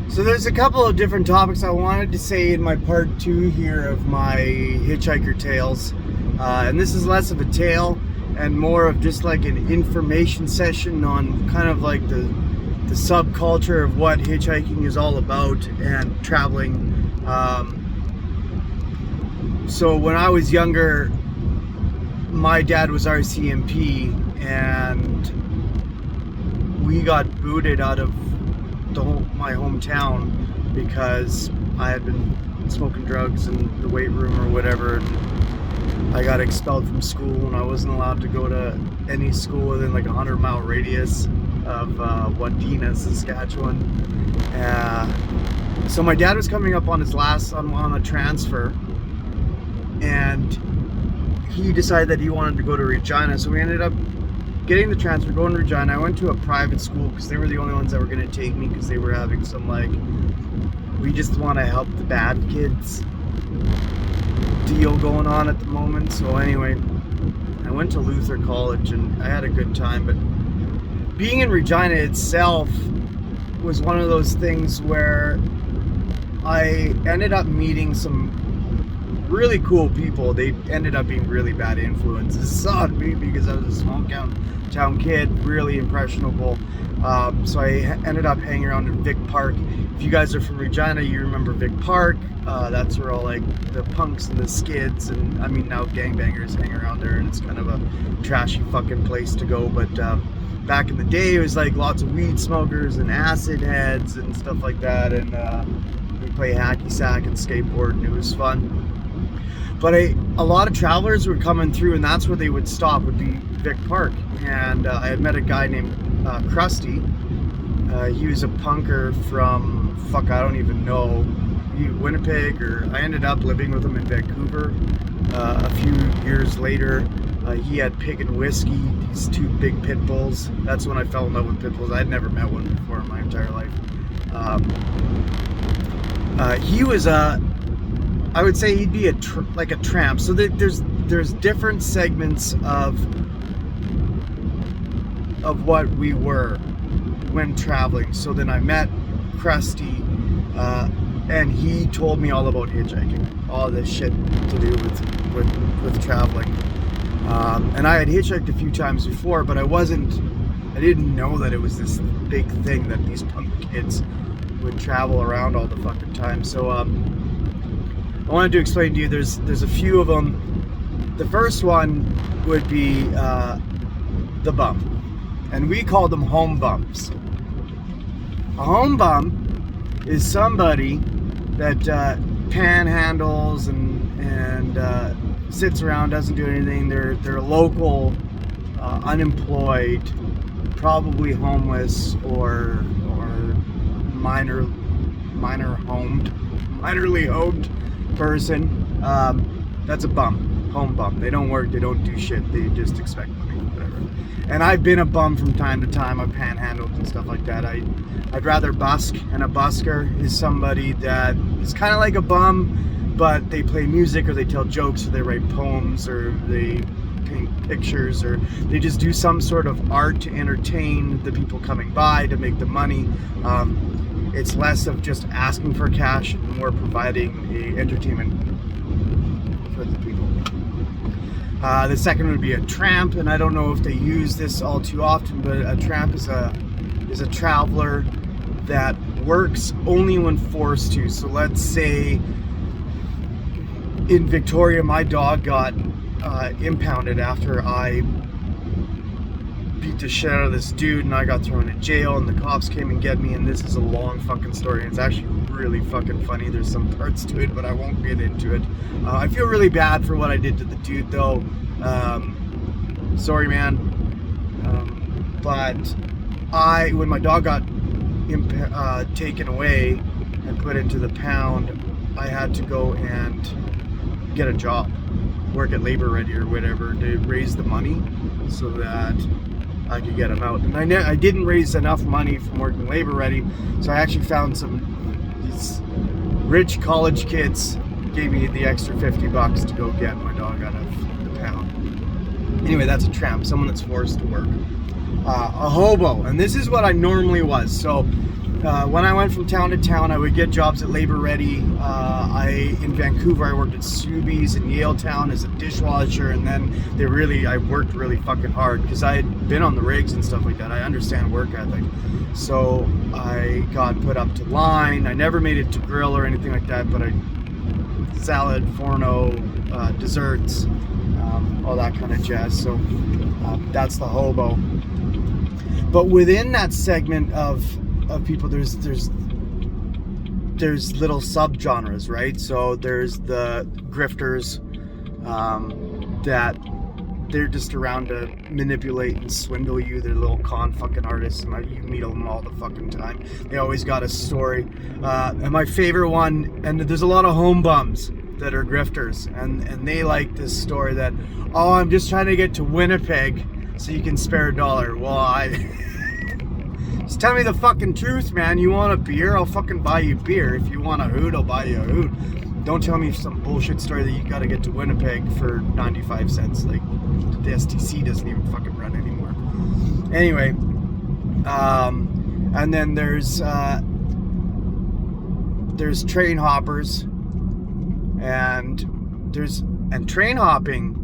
So there's a couple of different topics I wanted to say in my part 2 here of my hitchhiker tales. And this is less of a tale and more of just like an information session on kind of like the subculture of what hitchhiking is all about and traveling. So when I was younger, my dad was RCMP and we got booted out of my hometown because I had been smoking drugs in the weight room or whatever, and I got expelled from school and I wasn't allowed to go to any school within like a 100-mile radius of Wadena, Saskatchewan. So my dad was coming up on his last on a transfer, and he decided that he wanted to go to Regina, so we ended up getting the transfer, going to Regina. I went to a private school because they were the only ones that were going to take me, because they were having some like, we just want to help the bad kids deal going on at the moment. So anyway, I went to Luther College and I had a good time, but being in Regina itself was one of those things where I ended up meeting some really cool people. They ended up being really bad influences on me because I was a small town kid, really impressionable. So I ended up hanging around in Vic Park. If you guys are from Regina, you remember Vic Park. That's where all like the punks and the skids and I mean now gangbangers hang around there, and it's kind of a trashy fucking place to go. But back in the day, it was like lots of weed smokers and acid heads and stuff like that, and we play hacky sack and skateboard, and it was fun. But a lot of travelers were coming through, and that's where they would stop, would be Vic Park. And I had met a guy named Krusty. He was a punker from, I don't even know, Winnipeg, or I ended up living with him in Vancouver. A few years later, he had Pig and Whiskey, these two big pit bulls. That's when I fell in love with pit bulls. I had never met one before in my entire life. He was I would say he'd be like a tramp. So there's different segments of what we were when traveling. So then I met Krusty, and he told me all about hitchhiking, all this shit to do with traveling. And I had hitchhiked a few times before, but I didn't know that it was this big thing that these punk kids would travel around all the fucking time. So I wanted to explain to you, there's a few of them. The first one would be the bum, and we call them home bums. A home bum is somebody that panhandles and sits around, doesn't do anything. They're local, unemployed, probably homeless or minorly homed person. That's a bum, home bum. They don't work, they don't do shit, they just expect money, whatever. And I've been a bum from time to time. I've panhandled and stuff like that. I'd rather busk, and a busker is somebody that is kind of like a bum, but they play music, or they tell jokes, or they write poems, or they paint pictures, or they just do some sort of art to entertain the people coming by, to make the money. It's less of just asking for cash and more providing a entertainment for the people. The second would be a tramp, and I don't know if they use this all too often, but a tramp is a traveler that works only when forced to. So let's say in Victoria, my dog got impounded after I beat the shit out of this dude, and I got thrown in jail, and the cops came and get me, and this is a long fucking story, and it's actually really fucking funny. There's some parts to it, but I won't get into it. I feel really bad for what I did to the dude, though. Sorry, man. But when my dog got taken away and put into the pound, I had to go and get a job, work at Labor Ready or whatever, to raise the money so that I could get him out. And I didn't raise enough money from working Labor Ready, so I actually found these rich college kids gave me the extra $50 to go get my dog out of the pound. Anyway, that's a tramp, someone that's forced to work. A hobo, and this is what I normally was. So when I went from town to town, I would get jobs at Labor Ready. In Vancouver, I worked at Subies. In Yaletown as a dishwasher, and then I worked really fucking hard because I had been on the rigs and stuff like that. I understand work ethic. So I got put up to line. I never made it to grill or anything like that, but salad, forno, desserts, all that kind of jazz. So that's the hobo. But within that segment of people, there's little subgenres, right? So there's the grifters that they're just around to manipulate and swindle you. They're little con fucking artists, and you meet them all the fucking time. They always got a story. And my favorite one, and there's a lot of home bums that are grifters, and they like this story that, oh, I'm just trying to get to Winnipeg so you can spare $1. Well, just tell me the fucking truth, man. You want a beer? I'll fucking buy you beer. If you want a hoot, I'll buy you a hoot. Don't tell me some bullshit story that you gotta get to Winnipeg for 95 cents. Like, the STC doesn't even fucking run anymore. Anyway, and then there's train hoppers, and train hopping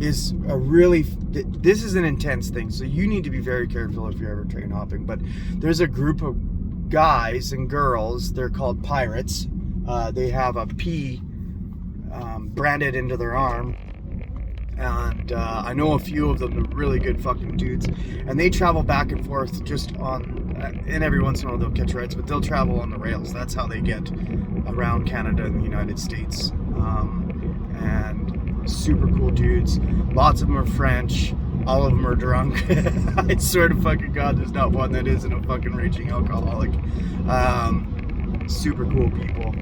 is this is an intense thing, so you need to be very careful if you're ever train hopping. But there's a group of guys and girls, they're called pirates. They have a P branded into their arm, and I know a few of them. They're really good fucking dudes, and they travel back and forth just on, and every once in a while they'll catch rides, but they'll travel on the rails. That's how they get around Canada and the United States. And super cool dudes. Lots of them are French. All of them are drunk. I swear to fucking God, there's not one that isn't a fucking raging alcoholic. Super cool people.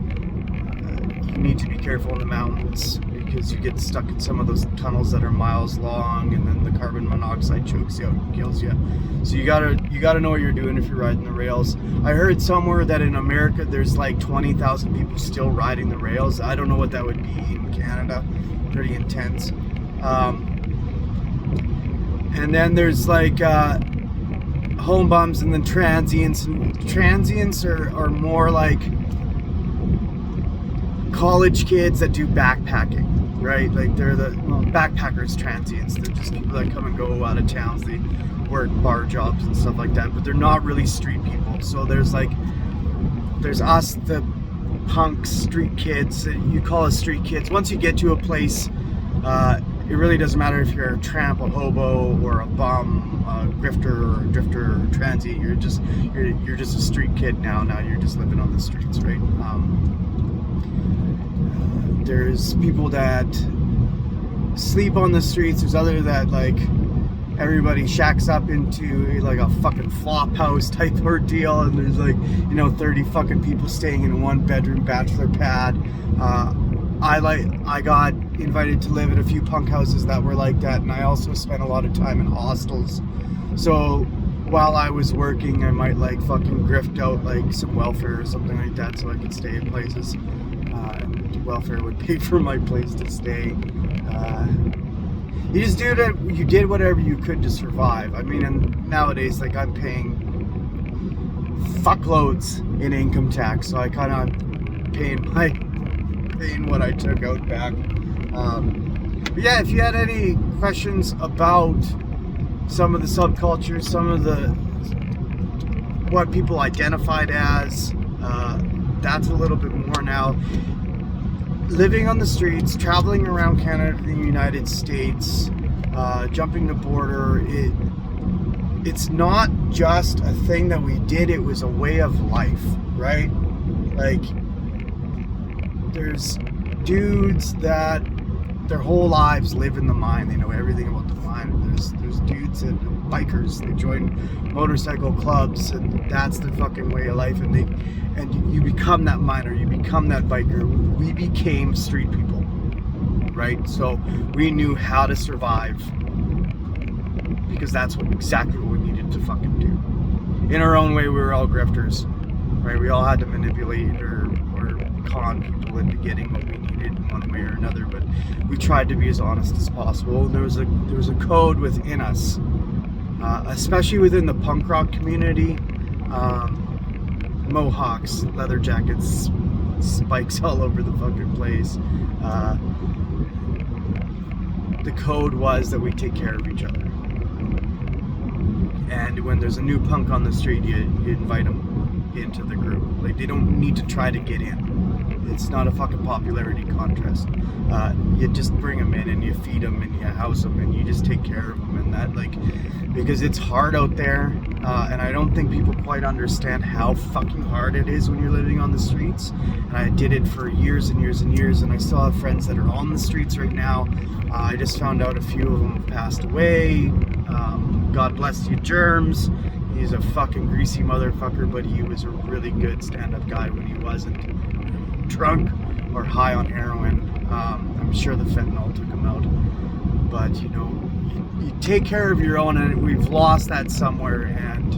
You need to be careful in the mountains because you get stuck in some of those tunnels that are miles long, and then the carbon monoxide chokes you out and kills you. So you gotta know what you're doing if you're riding the rails. I heard somewhere that in America there's like 20,000 people still riding the rails. I don't know what that would be in Canada. Pretty intense. And then there's like home bums, and then transients. And transients are more like college kids that do backpacking, right? Like they're backpackers, transients. They're just people that come and go out of towns. They work bar jobs and stuff like that, but they're not really street people. So there's us, the punk street kids. You call us street kids. Once you get to a place, it really doesn't matter if you're a tramp, a hobo, or a bum, a grifter, or a drifter, or a transient. You're just a street kid now. Now you're just living on the streets, right? There's people that sleep on the streets. There's others that like everybody shacks up into like a fucking flop house type ordeal, and there's like 30 fucking people staying in a 1-bedroom bachelor pad. I got invited to live at a few punk houses that were like that, and I also spent a lot of time in hostels. So while I was working, I might like fucking grift out like some welfare or something like that so I could stay in places. And welfare would pay for my place to stay. You just you did whatever you could to survive. I mean, and nowadays, like, I'm paying fuckloads in income tax, so I kind of paying what I took out back. But yeah, if you had any questions about some of the subcultures, some of what people identified as, that's a little bit more now. Living on the streets, traveling around Canada and the United States, jumping the border, it's not just a thing that we did, it was a way of life, right? Like, there's dudes that their whole lives live in the mine. They know everything about the mine. There's dudes that bikers. They join motorcycle clubs, and that's their fucking way of life. And you become that miner. You become that biker. We became street people, right? So we knew how to survive because that's exactly what we needed to fucking do. In our own way, we were all grifters, right? We all had to manipulate or con people into getting what we needed in one way or another, but we tried to be as honest as possible. There was a code within us, especially within the punk rock community. mohawks, leather jackets, spikes all over the fucking place. The code was that we take care of each other. And when there's a new punk on the street, you invite them into the group. Like, they don't need to try to get in. It's not a fucking popularity contest. You just bring them in and you feed them and you house them and you just take care of them, and that, like, because it's hard out there, and I don't think people quite understand how fucking hard it is when you're living on the streets. And I did it for years and years and years, and I still have friends that are on the streets right now. I just found out a few of them have passed away. God bless you, Germs. He's a fucking greasy motherfucker, but he was a really good stand-up guy when he wasn't drunk or high on heroin. I'm sure the fentanyl took him out. But, you know, you take care of your own, and we've lost that somewhere. And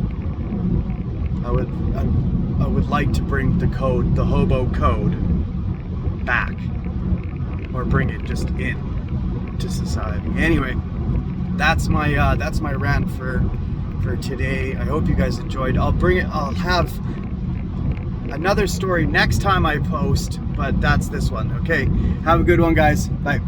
I would like to bring the code, the hobo code, back, or bring it just in to society. Anyway, that's my rant for today. I hope you guys enjoyed. I'll have another story next time I post, but that's this one. Okay, have a good one, guys. Bye.